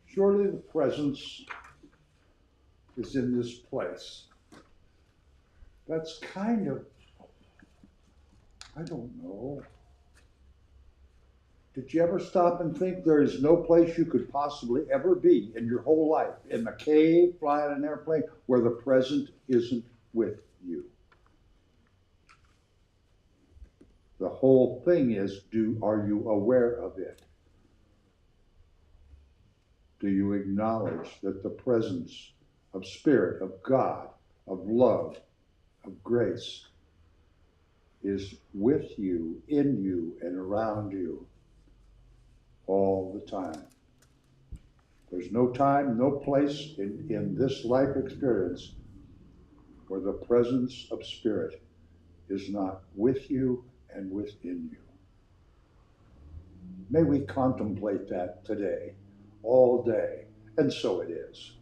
Surely the presence is in this place. That's kind of, I don't know. Did you ever stop and think there is no place you could possibly ever be in your whole life, in a cave, flying an airplane, where the present isn't with you? The whole thing is, are you aware of it? Do you acknowledge that the presence of Spirit, of God, of love, of grace is with you, in you, and around you all the time? There's no time, no place in this life experience where the presence of Spirit is not with you and within you. May we contemplate that today, all day, and so it is.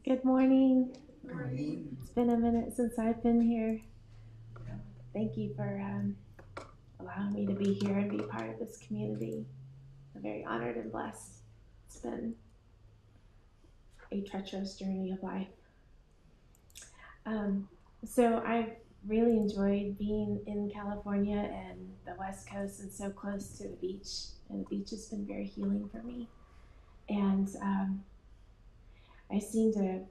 Good morning. Good morning. It's been a minute since I've been here. Thank you for allowing me to be here and be part of this community. I'm very honored and blessed. It's been a treacherous journey of life. So I've really enjoyed being in California and the West Coast and so close to the beach. And the beach has been very healing for me. And I seem to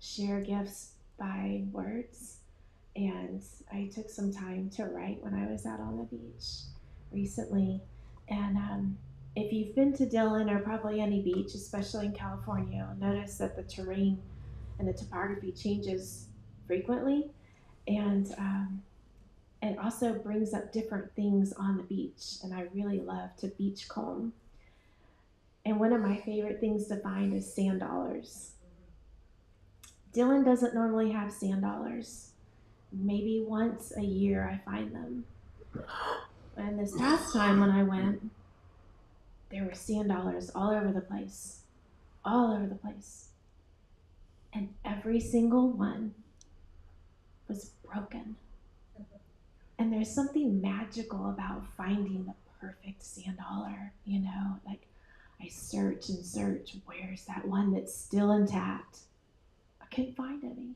share gifts by words. And I took some time to write when I was out on the beach recently. And if you've been to Dillon or probably any beach, especially in California, you'll notice that the terrain and the topography changes frequently. And it also brings up different things on the beach. And I really love to beachcomb. And one of my favorite things to find is sand dollars. Dillon doesn't normally have sand dollars. Maybe once a year I find them. And this past time when I went, there were sand dollars all over the place. All over the place. And every single one was broken. And there's something magical about finding the perfect sand dollar, you know, like I search and search, where's that one that's still intact? I couldn't find any.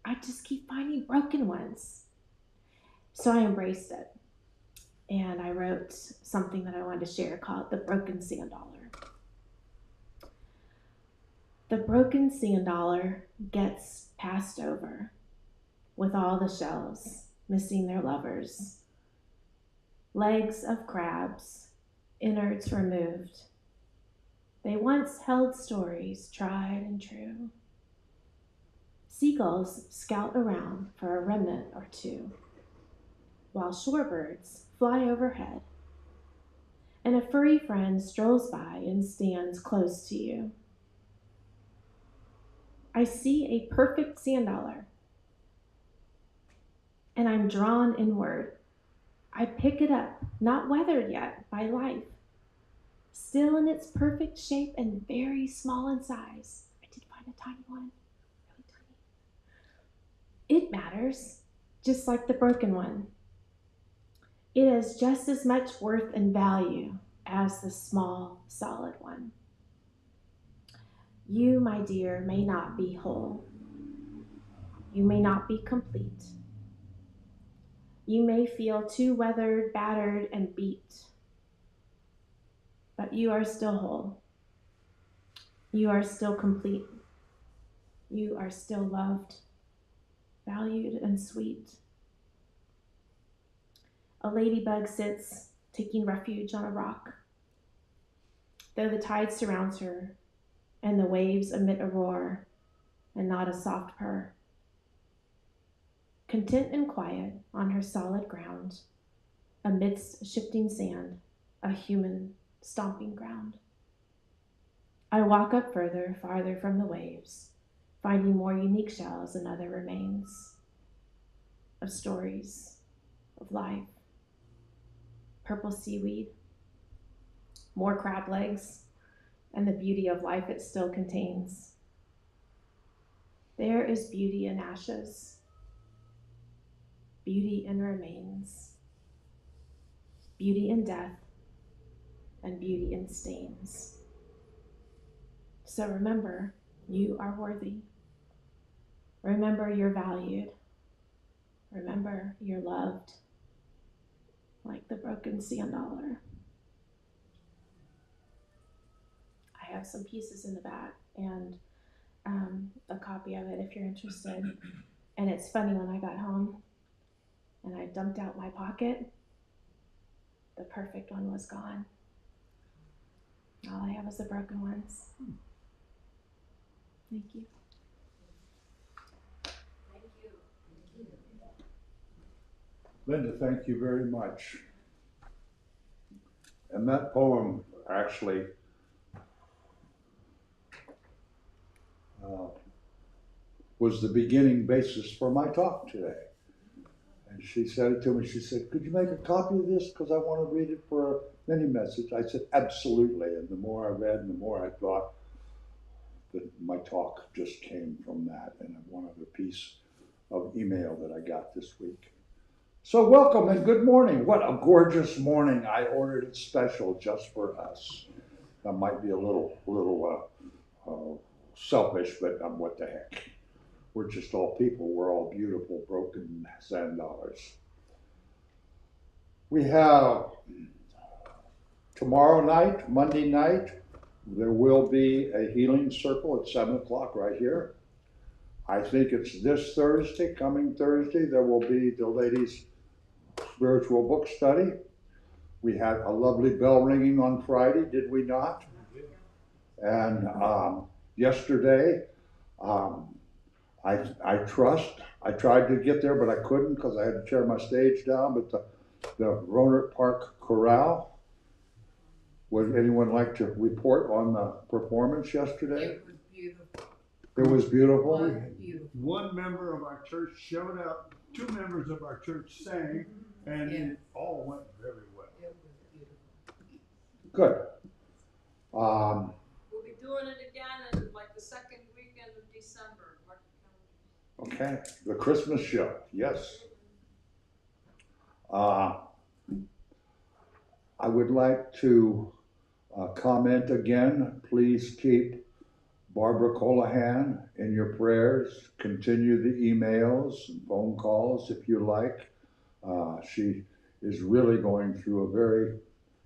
I just keep finding broken ones. So I embraced it. And I wrote something that I wanted to share called The Broken Sand Dollar. The broken sand dollar gets passed over with all the shells missing their lovers. Legs of crabs, innards removed. They once held stories tried and true. Seagulls scout around for a remnant or two, while shorebirds fly overhead, and a furry friend strolls by and stands close to you. I see a perfect sand dollar, and I'm drawn inward. I pick it up, not weathered yet by life, still in its perfect shape and very small in size. I did find a tiny one, really tiny. It matters, just like the broken one. It has just as much worth and value as the small, solid one. You, my dear, may not be whole. You may not be complete. You may feel too weathered, battered, and beat, but you are still whole. You are still complete. You are still loved, valued, and sweet. A ladybug sits, taking refuge on a rock. Though the tide surrounds her, and the waves emit a roar, and not a soft purr. Content and quiet on her solid ground, amidst shifting sand, a human stomping ground. I walk up further, farther from the waves, finding more unique shells and other remains of stories, of life. Purple seaweed, more crab legs, and the beauty of life it still contains. There is beauty in ashes, beauty in remains, beauty in death, and beauty in stains. So remember, you are worthy. Remember you're valued. Remember you're loved, like the broken sand dollar. I have some pieces in the back and a copy of it if you're interested. And it's funny, when I got home and I dumped out my pocket, the perfect one was gone. All I have is the broken ones. Thank you. Linda, thank you very much. And that poem actually was the beginning basis for my talk today. And she said it to me, she said, could you make a copy of this because I want to read it for a mini message? I said, absolutely. And the more I read and the more I thought that my talk just came from that and one other piece of email that I got this week. So welcome and good morning. What a gorgeous morning. I ordered it special just for us. That might be a little selfish, but what the heck. We're just all people. We're all beautiful, broken sand dollars. We have tomorrow night, Monday night, there will be a healing circle at 7 o'clock right here. I think it's this Thursday, coming Thursday, there will be the ladies' spiritual book study. We had a lovely bell ringing on Friday, did we not? And yesterday, I tried to get there, but I couldn't because I had to tear my stage down. But the Rohnert Park Chorale, would anyone like to report on the performance yesterday? It was beautiful. It was beautiful. One member of our church showed up, 2 members of our church sang, and it all went very well. It was beautiful. Good. We'll be doing it again in like the second weekend of December. Okay, the Christmas show, yes. I would like to comment again. Please keep Barbara Colohan in your prayers. Continue the emails and phone calls if you like. She is really going through a very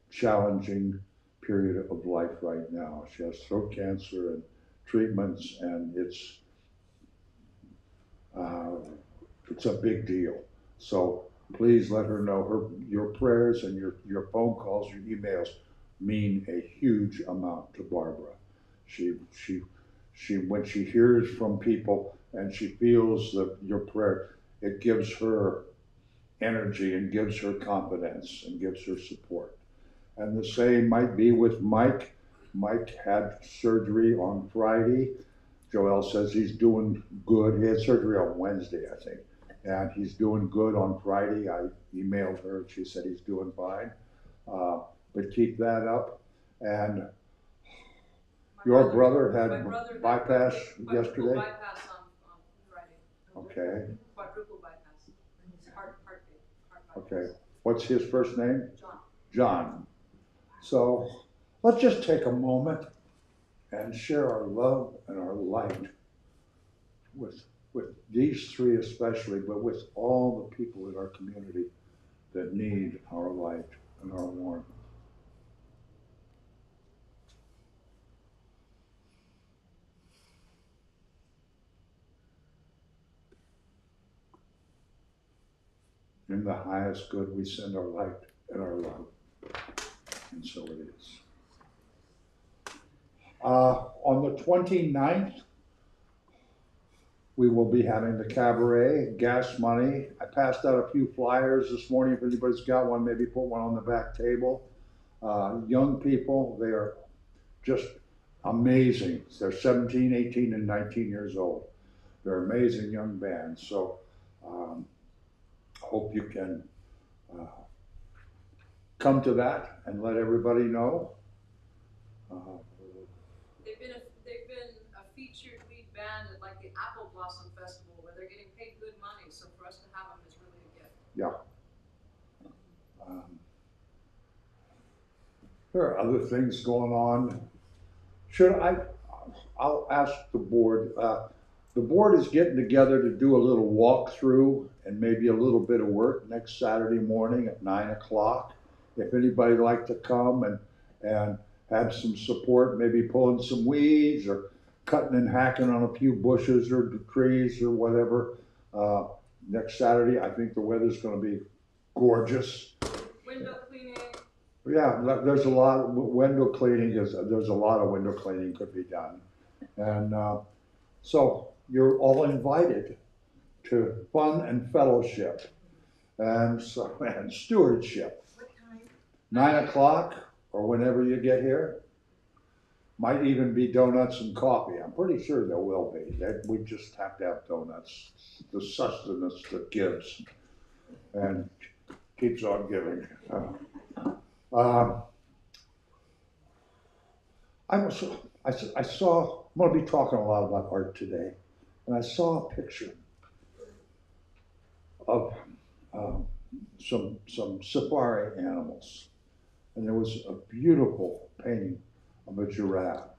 challenging period of life right now. She has throat cancer and treatments, and it's a big deal. So please let her know your prayers and your phone calls, your emails mean a huge amount to Barbara. She when she hears from people and she feels your prayer, it gives her energy and gives her confidence and gives her support. And the same might be with Mike. Mike had surgery on Friday. Joel says he's doing good. He had surgery on Wednesday, I think. And he's doing good on Friday. I emailed her. She said he's doing fine. But keep that up. And Your brother My had brother had bypass quadruple yesterday? bypass on Friday. Okay, Quadruple bypass. Heart bypass. okay. What's his first name? John. John. So let's just take a moment and share our love and our light with these three especially, but with all the people in our community that need our light and our warmth. In the highest good, we send our light and our love. And so it is. On the 29th, we will be having the cabaret, gas money. I passed out a few flyers this morning. If anybody's got one, maybe put one on the back table. Young people, they are just amazing. They're 17, 18, and 19 years old. They're amazing young bands. So hope you can come to that and let everybody know. They've been a featured lead band at like the Apple Blossom Festival where they're getting paid good money. So for us to have them is really a gift. Yeah. There are other things going on. I'll ask the board. The board is getting together to do a little walkthrough and maybe a little bit of work next Saturday morning at 9 o'clock. If anybody'd like to come and have some support, maybe pulling some weeds or cutting and hacking on a few bushes or trees or whatever. Next Saturday, I think the weather's going to be gorgeous. Window cleaning. Yeah, there's a lot of window cleaning. There's a lot of window cleaning could be done. And so you're all invited to fun and fellowship and stewardship. What time? 9 o'clock or whenever you get here. Might even be donuts and coffee. I'm pretty sure there will be. We just have to have donuts. The sustenance that gives and keeps on giving. I'm going to be talking a lot about art today, and I saw a picture of some safari animals, and there was a beautiful painting of a giraffe,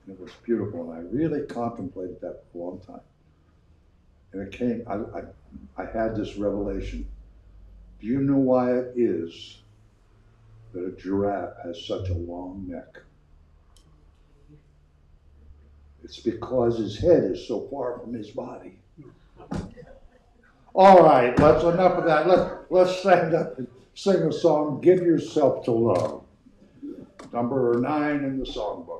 and it was beautiful, and I really contemplated that for a long time. And it came, I had this revelation. Do you know why it is that a giraffe has such a long neck? It's because his head is so far from his body. All right, enough of that. Let's stand up and sing a song, Give Yourself to Love. Number 9 in the songbook.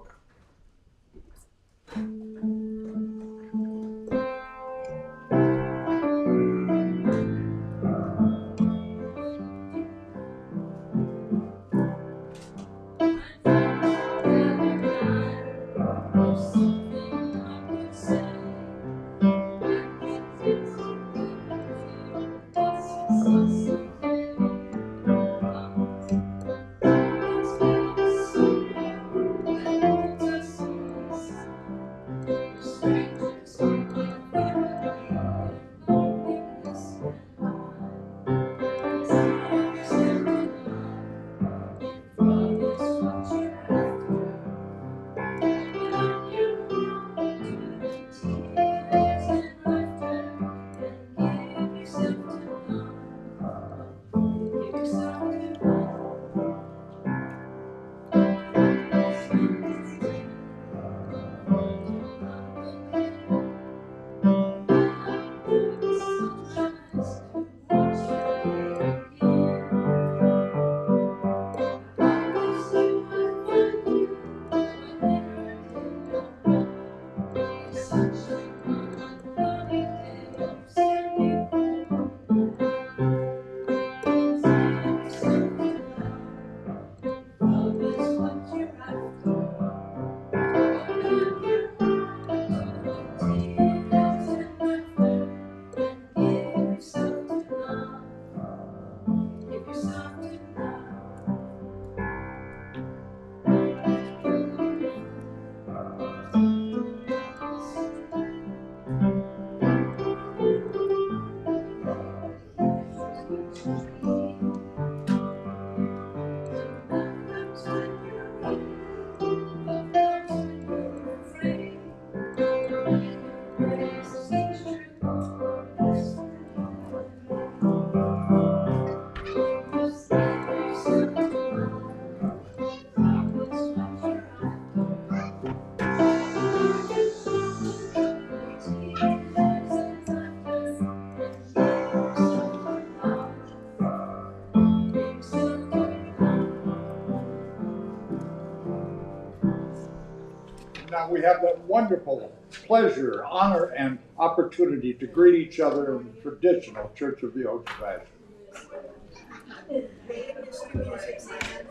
have that wonderful pleasure, honor, and opportunity to greet each other in the traditional Church of the Old Fashioned. Hey, Mr. Music Man,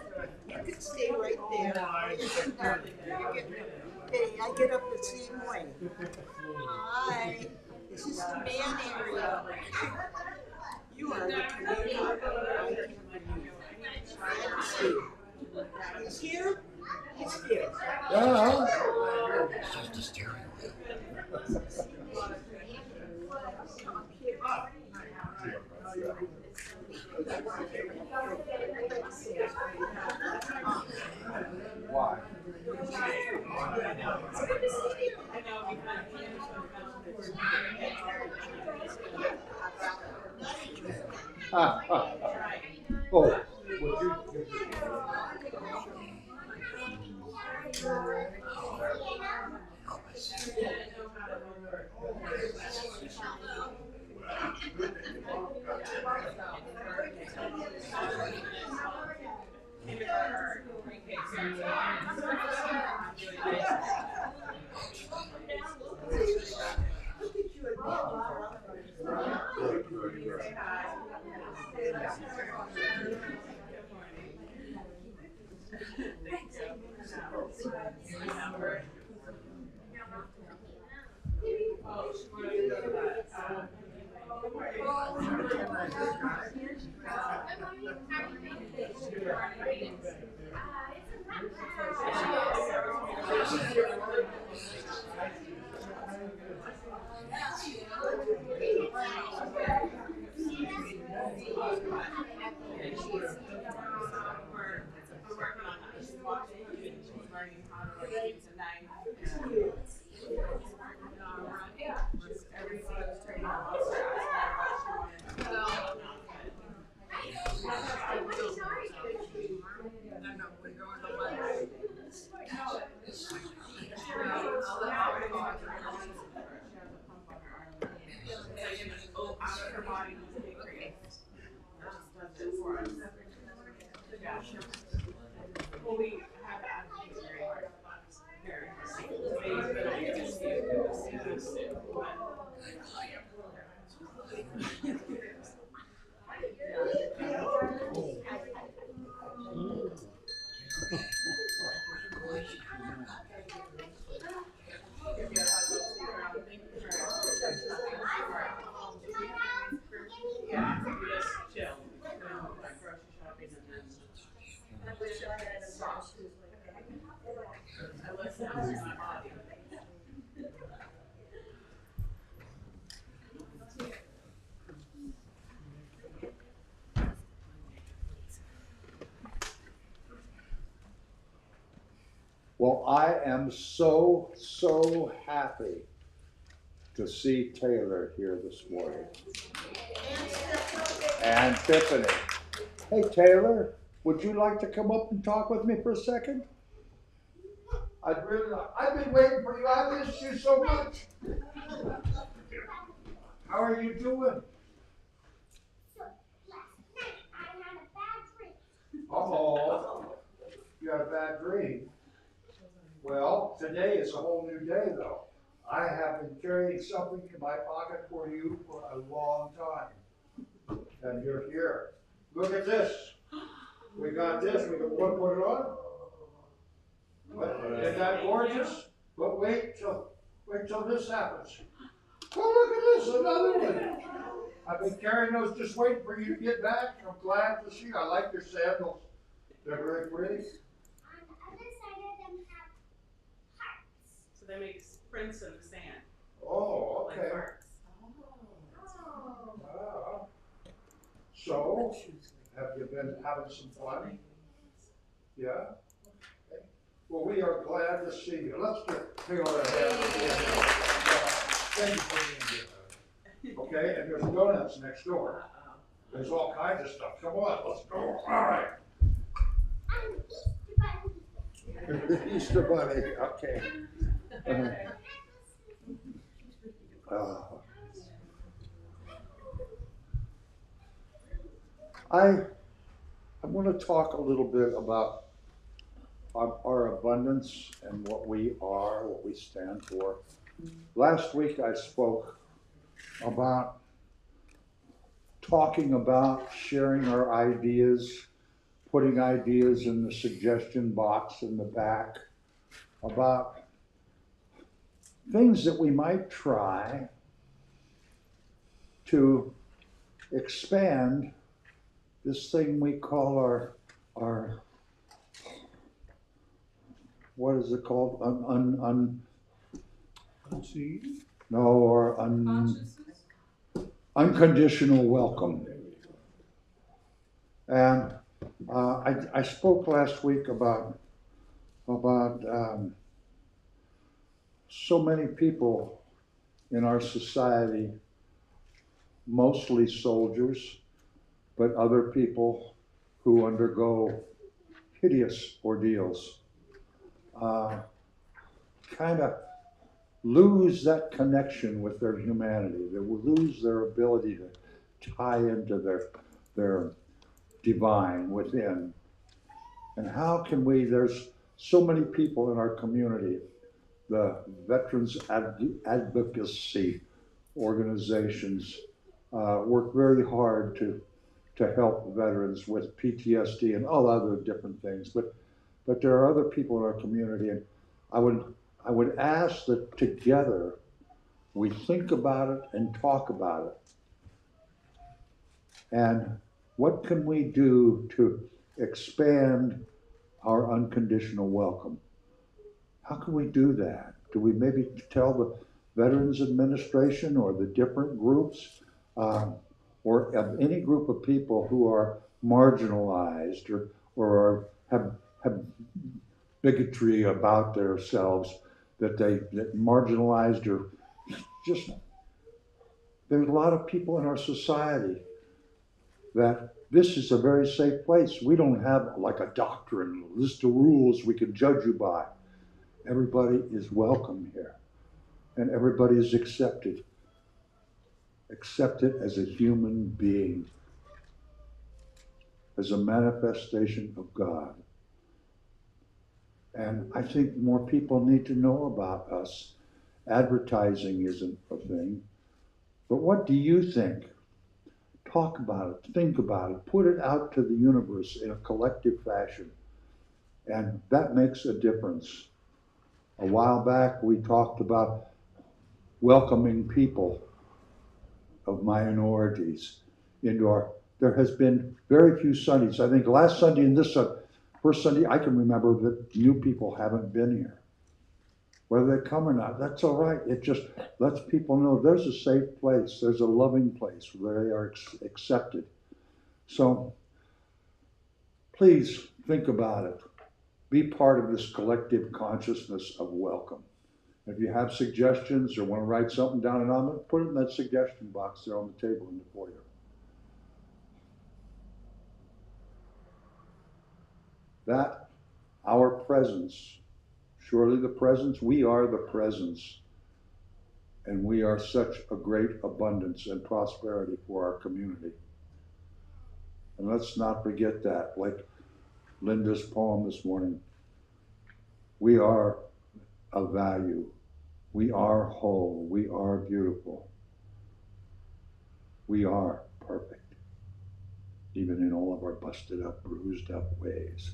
you can stay right there. Hey, I get up the same way. Hi, this is the man area. You are the community. I can't believe it. Glad to see you. He's here. He's here. Yeah. Why? Oh, would you? Well, I am so happy to see Taylor here this morning. And Tiffany. Hey, Taylor, would you like to come up and talk with me for a second? I've been waiting for you. I missed you so much. How are you doing? Uh-oh. You had a bad dream. Well, today is a whole new day, though. I have been carrying something in my pocket for you for a long time. And you're here. Look at this. We got this. We can put it on. Isn't that gorgeous? But wait till this happens. Oh, look at this, another one. I've been carrying those, just waiting for you to get back. I'm glad to see you. I like your sandals. They're very pretty. So they make prints in the sand. Oh, okay. Like hearts. So, have you been having some fun? Yeah? Okay. Well, we are glad to see you. Let's get Taylor a hand. Thank you for being here. Okay, and there's donuts next door. There's all kinds of stuff. Come on, let's go. All right. Easter Bunny, okay. I want to talk a little bit about our abundance and what we are, what we stand for. Last week I spoke about talking about sharing our ideas, putting ideas in the suggestion box in the back, about things that we might try to expand this thing we call our what is it called? Unseen? No, or Consciousness? unconditional welcome. And I spoke last week about so many people in our society, mostly soldiers, but other people who undergo hideous ordeals, kind of lose that connection with their humanity. They will lose their ability to tie into their divine within. And how can we, there's so many people in our community, the veterans advocacy organizations work very hard to help veterans with PTSD and all other different things. But there are other people in our community, and I would ask that together we think about it and talk about it. And what can we do to expand our unconditional welcome? How can we do that? Do we maybe tell the Veterans Administration or the different groups, or of any group of people who are marginalized or have bigotry about themselves, that marginalized, or just, there's a lot of people in our society that this is a very safe place. We don't have like a doctrine, a list of rules we can judge you by. Everybody is welcome here, and everybody is accepted as a human being, as a manifestation of God. And I think more people need to know about us. Advertising isn't a thing, but what do you think? Talk about it, think about it, put it out to the universe in a collective fashion, and that makes a difference. A while back, we talked about welcoming people of minorities into there has been very few Sundays. I think last Sunday and this first Sunday I can remember that new people haven't been here. Whether they come or not, that's all right. It just lets people know there's a safe place, there's a loving place where they are accepted. So please think about it. Be part of this collective consciousness of welcome. If you have suggestions or want to write something down, and I'm going to put it in that suggestion box there on the table in the foyer. That, our presence, surely the presence, we are the presence. And we are such a great abundance and prosperity for our community. And let's not forget that, like Linda's poem this morning. We are of value. We are whole. We are beautiful. We are perfect, even in all of our busted up, bruised up ways.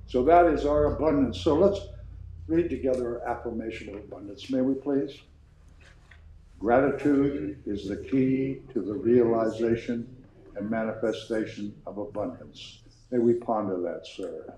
So that is our abundance. So let's read together our affirmation of abundance. May we please? Gratitude is the key to the realization and manifestation of abundance. May we ponder that, sir.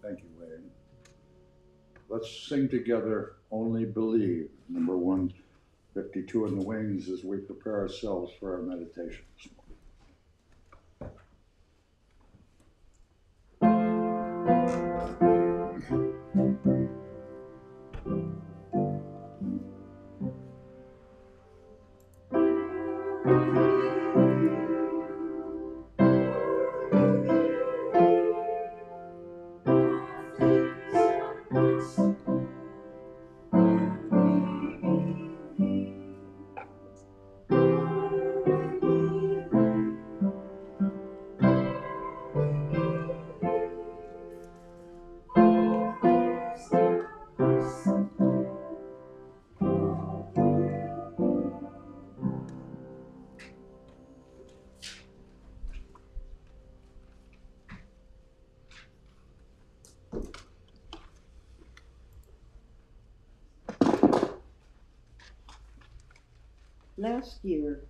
Thank you, Wayne. Let's sing together Only Believe, number 152 in the wings, as we prepare ourselves for our meditation this morning. Last year,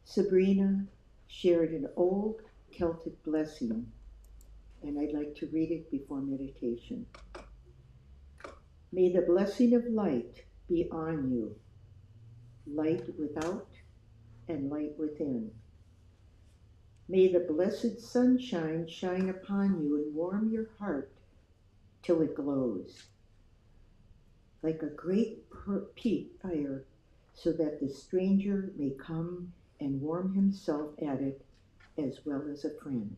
Sabrena shared an old Celtic blessing, and I'd like to read it before meditation. May the blessing of light be on you, light without and light within. May the blessed sunshine shine upon you and warm your heart till it glows like a great peat fire, so that the stranger may come and warm himself at it as well as a friend.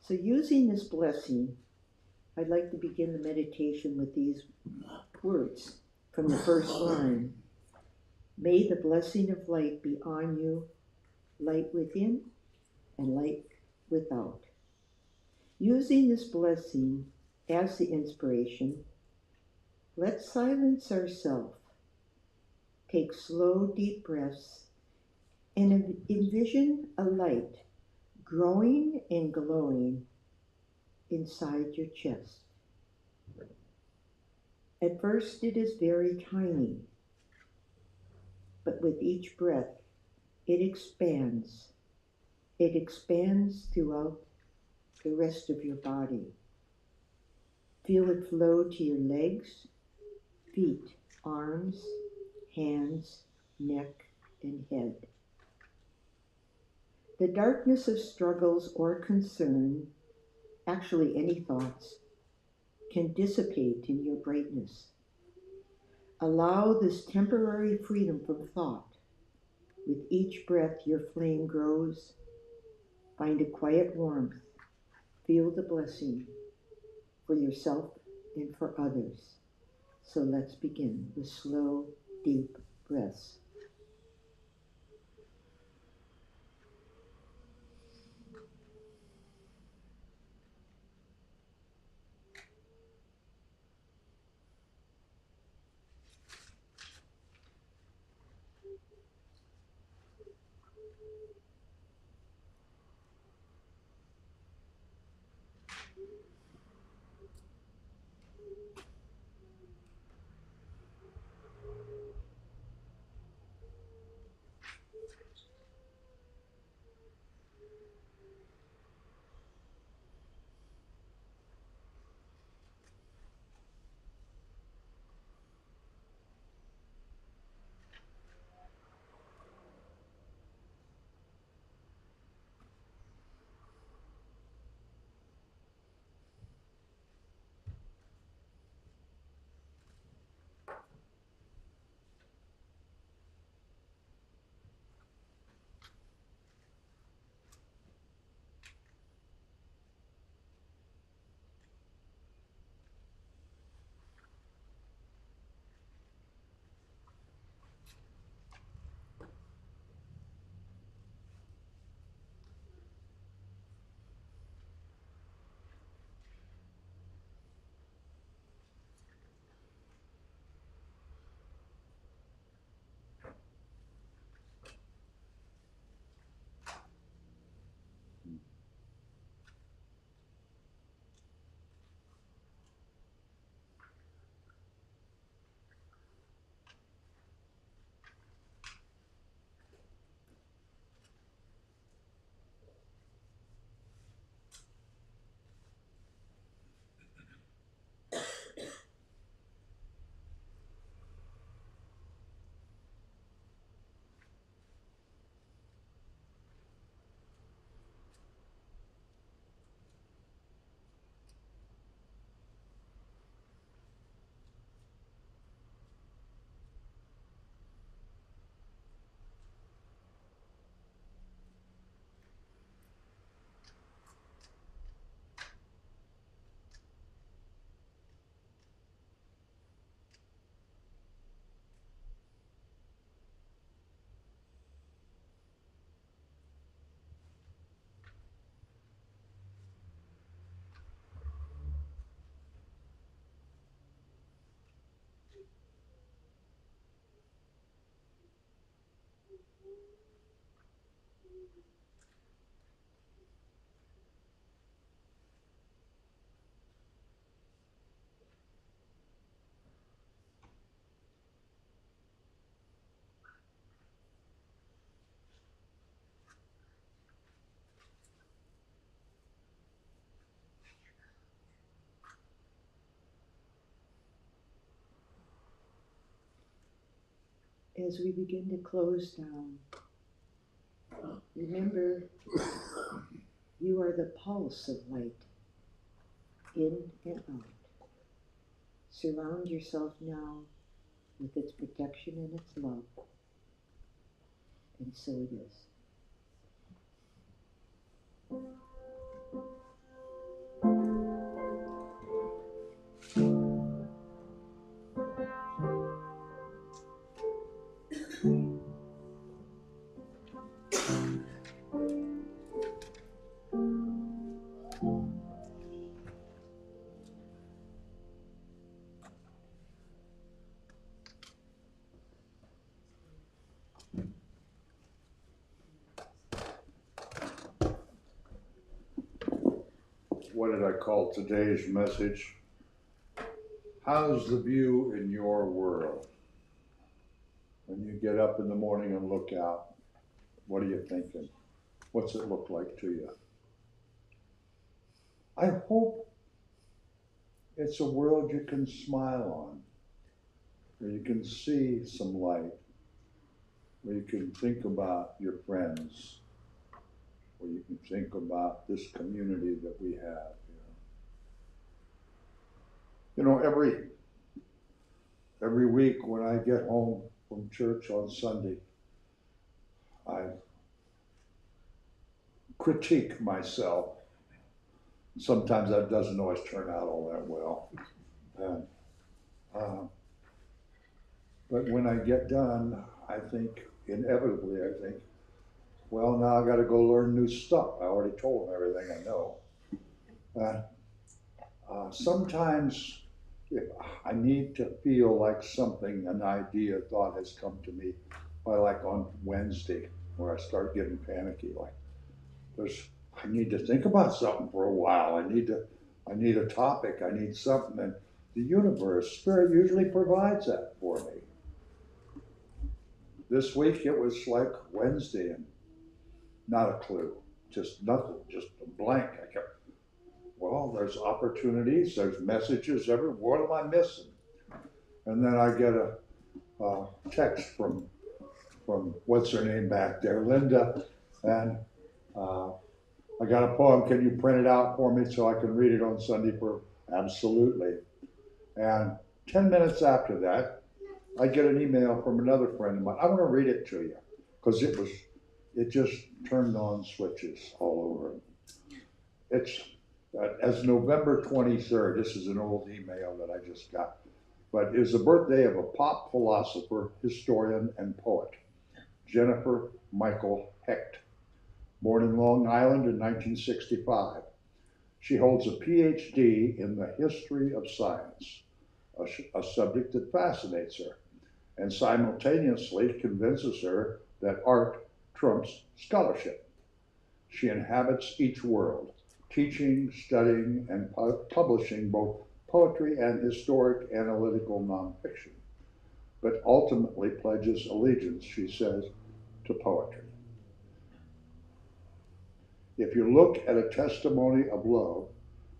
So using this blessing, I'd like to begin the meditation with these words from the first line. May the blessing of light be on you, light within and light without. Using this blessing as the inspiration, let's silence ourselves, take slow, deep breaths, and envision a light growing and glowing inside your chest. At first it is very tiny, but with each breath it expands. It expands throughout the rest of your body. Feel it flow to your legs, feet, arms, hands, neck, and head. The darkness of struggles or concern, actually any thoughts, can dissipate in your brightness. Allow this temporary freedom from thought. With each breath your flame grows. Find a quiet warmth. Feel the blessing for yourself and for others. So let's begin with slow, deep breaths. as we begin to close down, remember you are the pulse of light, in and out. Surround yourself now with its protection and its love. And so it is. What did I call today's message? How's the view in your world? When you get up in the morning and look out, what are you thinking? What's it look like to you? I hope it's a world you can smile on, where you can see some light, where you can think about your friends, where you can think about this community that we have. You know, every week when I get home from church on Sunday, I critique myself. Sometimes that doesn't always turn out all that well. And, but when I get done, inevitably I think, well, now I got to go learn new stuff. I already told them everything I know. Sometimes if I need to feel like something, an idea, a thought has come to me by like on Wednesday, where I start getting panicky, like I need to think about something for a while. I need a topic. I need something, and the universe, Spirit usually provides that for me. This week it was like Wednesday, and not a clue, just nothing, just a blank. I kept, well, there's opportunities, there's messages everywhere. What am I missing? And then I get a text from what's her name back there, Linda, and I got a poem. Can you print it out for me so I can read it on Sunday? Absolutely. And 10 minutes after that, I get an email from another friend of mine. I want to read it to you because it just turned on switches all over. It's as November 23rd, this is an old email that I just got, but it's the birthday of a pop philosopher, historian, and poet, Jennifer Michael Hecht, born in Long Island in 1965. She holds a PhD in the history of science, a subject that fascinates her, and simultaneously convinces her that art trumps scholarship. She inhabits each world, teaching, studying, and publishing both poetry and historic analytical nonfiction, but ultimately pledges allegiance, she says, to poetry. If you look at a testimony of love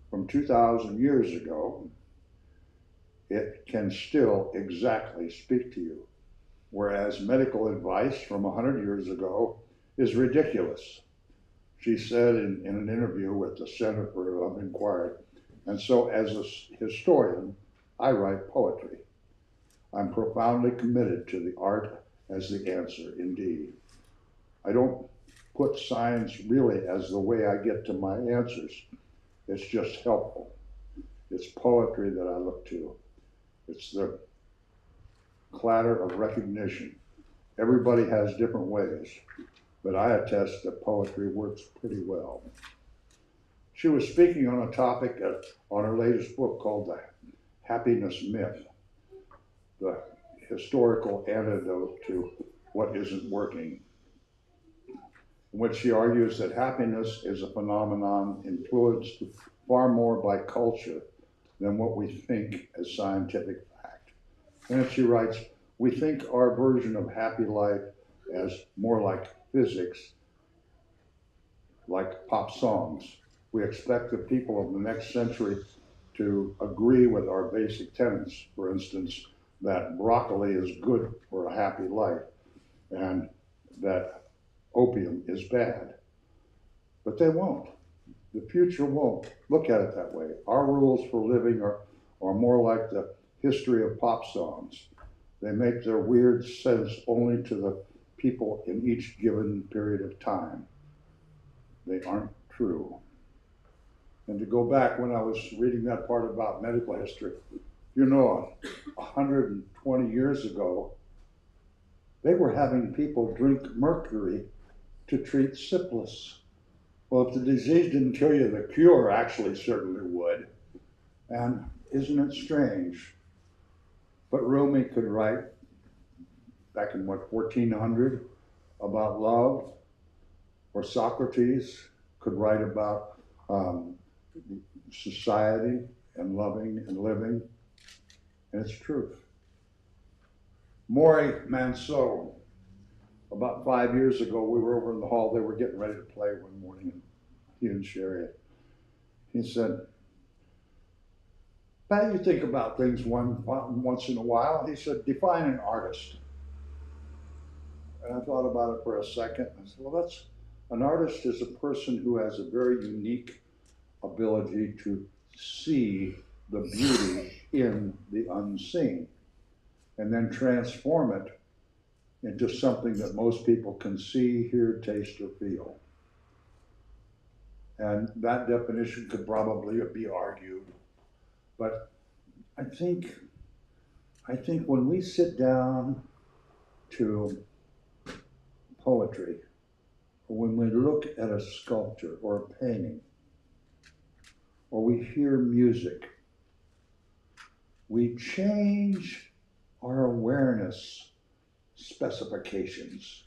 from 2,000 years ago, it can still exactly speak to you, whereas medical advice from 100 years ago is ridiculous. She said in an interview with the Center for Love Inquiry, and so as a historian, I write poetry. I'm profoundly committed to the art as the answer, indeed. I don't put science really as the way I get to my answers. It's just helpful. It's poetry that I look to. It's the clatter of recognition. Everybody has different ways, but I attest that poetry works pretty well. She was speaking on a topic on her latest book called The Happiness Myth, the historical antidote to what isn't working, in which she argues that happiness is a phenomenon influenced far more by culture than what we think as scientific fact. And she writes, we think our version of happy life as more like physics, like pop songs. We expect the people of the next century to agree with our basic tenets. For instance, that broccoli is good for a happy life and that opium is bad. But they won't. The future won't look at it that way. Our rules for living are more like the history of pop songs. They make their weird sense only to the people in each given period of time. They aren't true. And to go back when I was reading that part about medical history, 120 years ago, they were having people drink mercury to treat syphilis. Well, if the disease didn't kill you, the cure actually certainly would. And isn't it strange? But Rumi could write back in 1400 about love, or Socrates could write about society and loving and living, and it's truth. Maury Manceau, about 5 years ago, we were over in the hall, they were getting ready to play one morning, and he and Sherry, he said, "Pat, you think about things once in a while." He said, "Define an artist." And I thought about it for a second. I said, well, an artist is a person who has a very unique ability to see the beauty in the unseen and then transform it into something that most people can see, hear, taste, or feel. And that definition could probably be argued. But I think when we sit down to poetry, or when we look at a sculpture or a painting, or we hear music, we change our awareness specifications.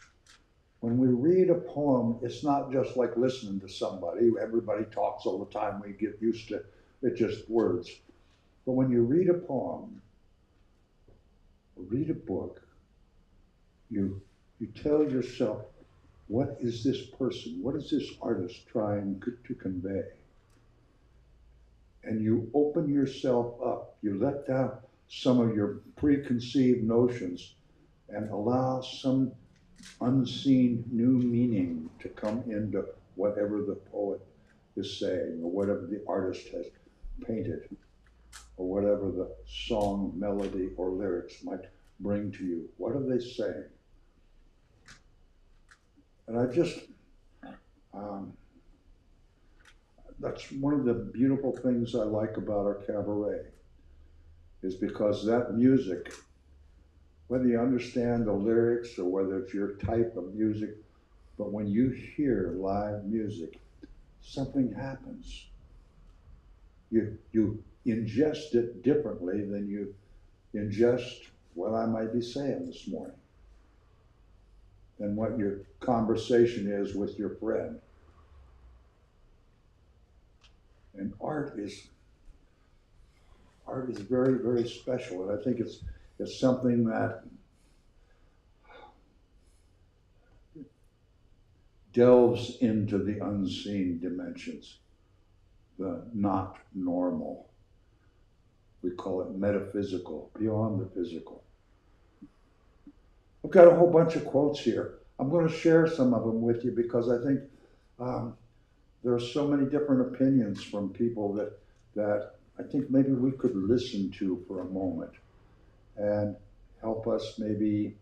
When we read a poem, it's not just like listening to somebody. Everybody talks all the time. We get used to it, just words. But when you read a poem, or read a book, you tell yourself, what is this person, what is this artist trying to convey? And you open yourself up. You let down some of your preconceived notions and allow some unseen new meaning to come into whatever the poet is saying, or whatever the artist has painted, or whatever the song, melody, or lyrics might bring to you. What are they saying? And that's one of the beautiful things I like about our cabaret, is because that music, whether you understand the lyrics or whether it's your type of music, but when you hear live music, something happens. You ingest it differently than you ingest what I might be saying this morning, than what your conversation is with your friend. And art is very, very special, and I think it's something that delves into the unseen dimensions, the not normal. We call it metaphysical, beyond the physical. I've got a whole bunch of quotes here. I'm going to share some of them with you because I think there are so many different opinions from people that I think maybe we could listen to for a moment and help us maybe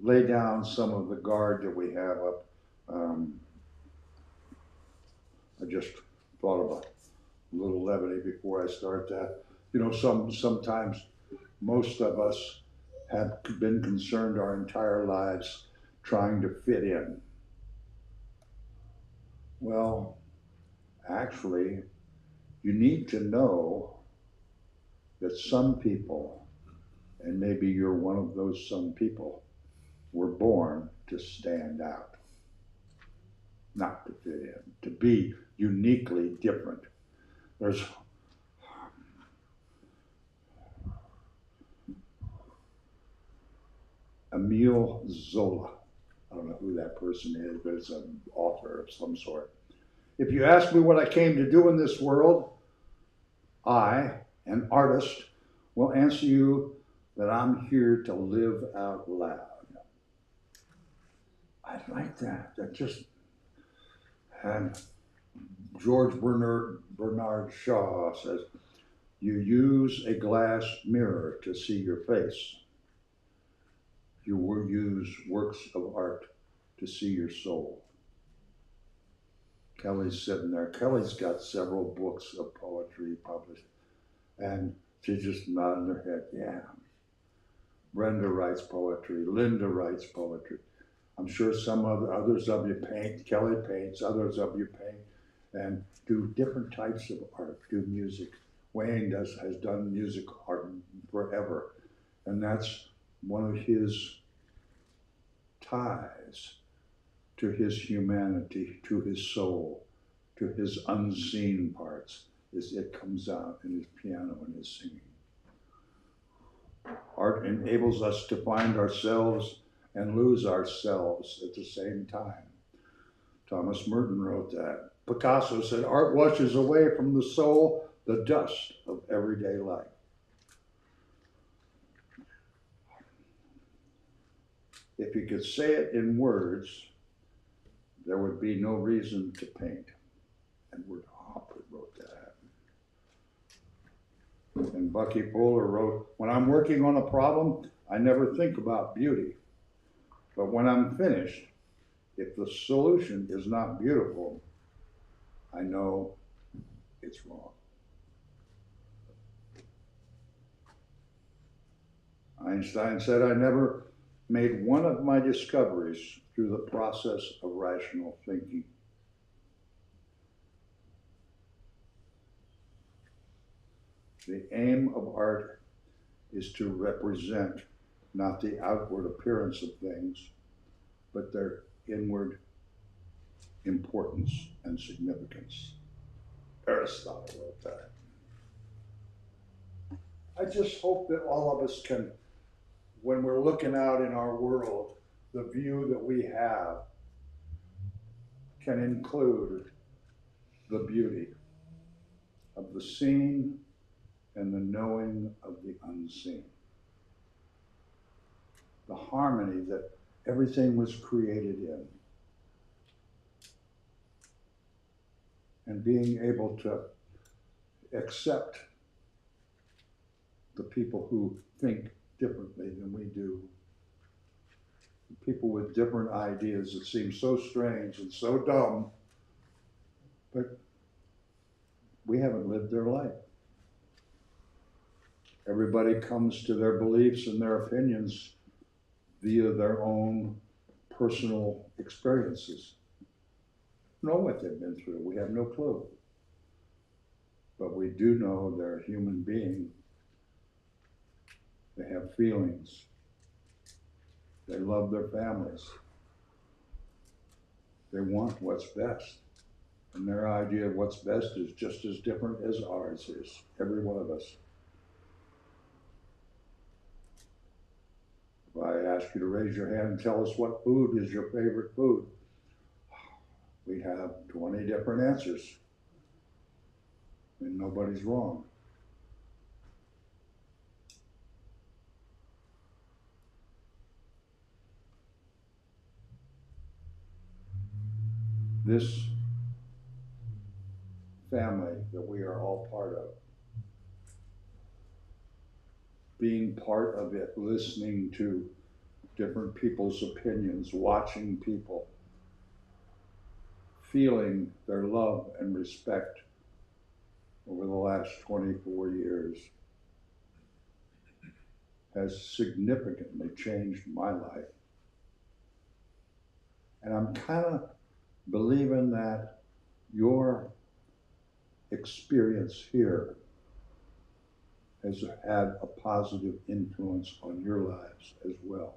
lay down some of the guard that we have up. I just thought about a little levity before I start that. Sometimes most of us have been concerned our entire lives trying to fit in. Well, actually, you need to know that some people, and maybe you're one of those some people, were born to stand out, not to fit in, to be uniquely different. There's Emile Zola. I don't know who that person is, but it's an author of some sort. If you ask me what I came to do in this world, I, an artist, will answer you that I'm here to live out loud. I like that. That just, and George Bernard Shaw says, you use a glass mirror to see your face. You will use works of art to see your soul. Kelly's sitting there. Kelly's got several books of poetry published, and she's just nodding her head, yeah. Brenda writes poetry. Linda writes poetry. I'm sure some others of you paint. Kelly paints. Others of you paint and do different types of art, do music. Wayne has done music art forever, and that's one of his ties to his humanity, to his soul, to his unseen parts, is it comes out in his piano and his singing. Art enables us to find ourselves and lose ourselves at the same time. Thomas Merton wrote that. Picasso said, art washes away from the soul the dust of everyday life. If you could say it in words, there would be no reason to paint. Edward Hopper wrote that. And Bucky Fuller wrote, when I'm working on a problem, I never think about beauty. But when I'm finished, if the solution is not beautiful, I know it's wrong. Einstein said, I never made one of my discoveries through the process of rational thinking. The aim of art is to represent not the outward appearance of things, but their inward importance and significance. Aristotle wrote that. I just hope that all of us can, when we're looking out in our world, the view that we have can include the beauty of the seen and the knowing of the unseen. The harmony that everything was created in. And being able to accept the people who think differently than we do. People with different ideas that seem so strange and so dumb, but we haven't lived their life. Everybody comes to their beliefs and their opinions via their own personal experiences. Know what they've been through. We have no clue. But we do know they're a human being. They have feelings. They love their families. They want what's best. And their idea of what's best is just as different as ours is, every one of us. If I ask you to raise your hand and tell us what food is your favorite food, we have 20 different answers. And nobody's wrong. This family that we are all part of, being part of it, listening to different people's opinions, watching people, feeling their love and respect over the last 24 years has significantly changed my life. And I'm kind of believing that your experience here has had a positive influence on your lives as well.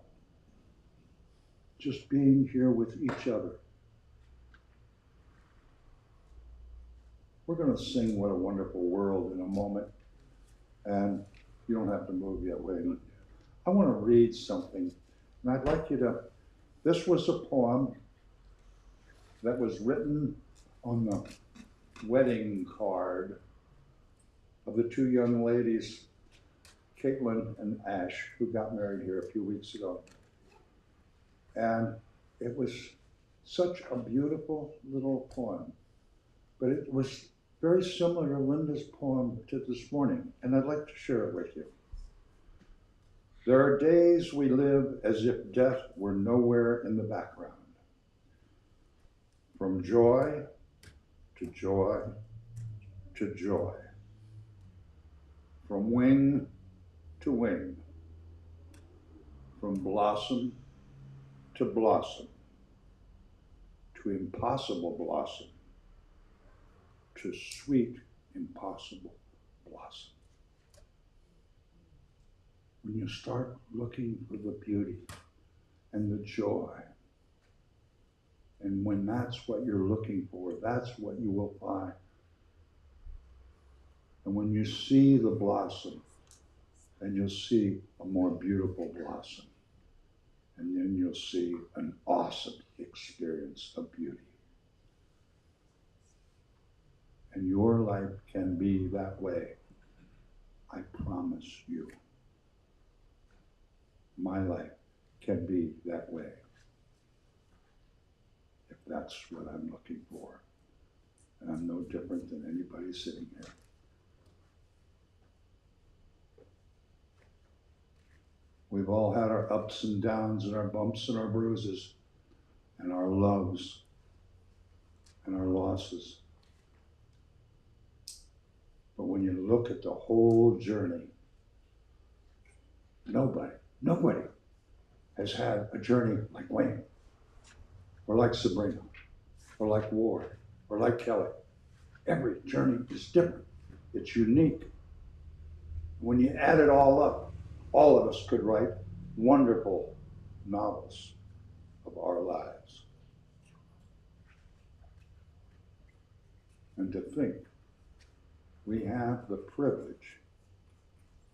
Just being here with each other. We're going to sing What a Wonderful World in a moment, and you don't have to move yet, Wayne. I want to read something, and I'd like you to, this was a poem that was written on the wedding card of the two young ladies, Caitlin and Ash, who got married here a few weeks ago. And it was such a beautiful little poem, but it was very similar to Linda's poem to this morning, and I'd like to share it with you. There are days we live as if death were nowhere in the background. From joy to joy to joy. From wing to wing. From blossom to blossom. To impossible blossom. To sweet impossible blossom. When you start looking for the beauty and the joy, and when that's what you're looking for, that's what you will find. And when you see the blossom, then you'll see a more beautiful blossom. And then you'll see an awesome experience of beauty. And your life can be that way. I promise you. My life can be that way. If that's what I'm looking for. And I'm no different than anybody sitting here. We've all had our ups and downs and our bumps and our bruises and our loves and our losses. But when you look at the whole journey, nobody has had a journey like Wayne, or like Sabrena, or like Ward, or like Kelly. Every journey is different. It's unique. When you add it all up, all of us could write wonderful novels of our lives. And to think we have the privilege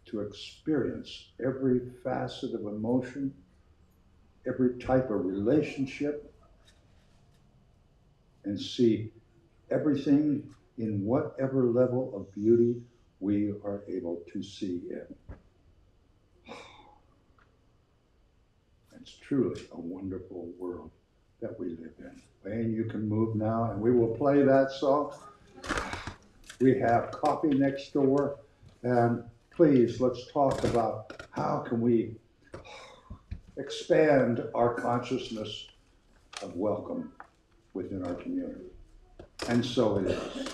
to experience every facet of emotion, every type of relationship, and see everything in whatever level of beauty we are able to see in. It's truly a wonderful world that we live in. Wayne, you can move now, and we will play that song. We have coffee next door, and please, let's talk about how can we expand our consciousness of welcome within our community. And so it is.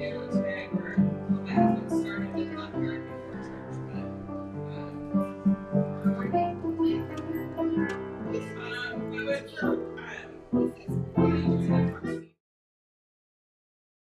you.